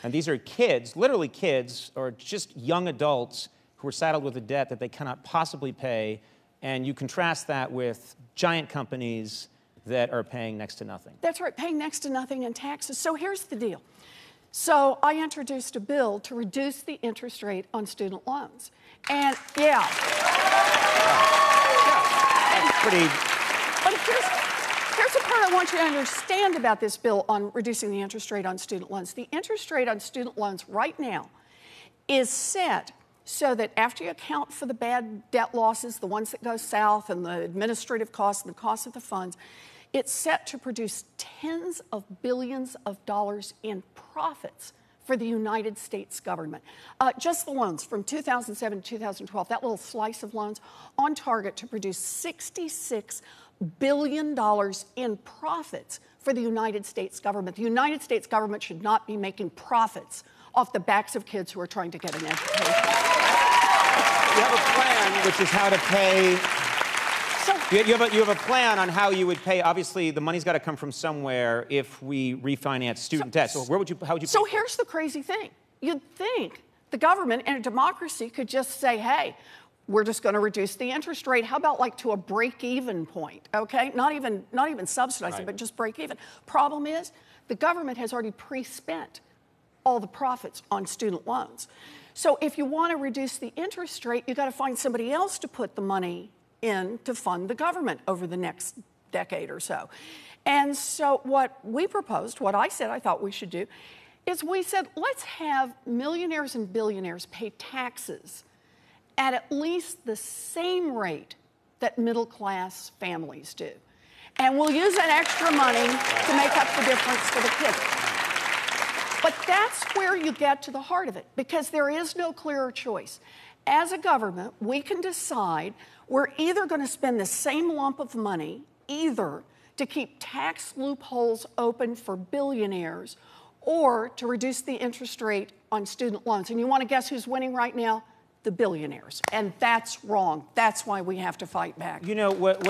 And these are kids, literally kids, or just young adults who are saddled with a debt that they cannot possibly pay. And you contrast that with giant companies that are paying next to nothing. That's right, paying next to nothing in taxes. So here's the deal. So I introduced a bill to reduce the interest rate on student loans. And yeah. That's pretty... But here's the part I want you to understand about this bill on reducing the interest rate on student loans. The interest rate on student loans right now is set so that after you account for the bad debt losses, the ones that go south, and the administrative costs and the cost of the funds, it's set to produce tens of billions of dollars in profits for the United States government. Just the loans from 2007 to 2012, that little slice of loans, on target to produce $66 billion in profits for the United States government. The United States government should not be making profits off the backs of kids who are trying to get an education. You have a plan, which is how to pay... You have a plan on how you would pay. Obviously, the money's got to come from somewhere if we refinance student debt. So how would you pay? So here's the crazy thing. You'd think the government in a democracy could just say, hey, we're just going to reduce the interest rate. How about like to a break-even point, okay? Not even subsidizing, but just break even. Problem is, the government has already pre-spent all the profits on student loans. So if you want to reduce the interest rate, you've got to find somebody else to put the money in to fund the government over the next decade or so. And so what we proposed, what I said I thought we should do, is we said, let's have millionaires and billionaires pay taxes at least the same rate that middle-class families do. And we'll use that extra money to make up the difference for the kids. But that's where you get to the heart of it, because there is no clearer choice. As a government, we can decide we're either going to spend the same lump of money either to keep tax loopholes open for billionaires or to reduce the interest rate on student loans. And you want to guess who's winning right now? The billionaires. And that's wrong. That's why we have to fight back. You know, what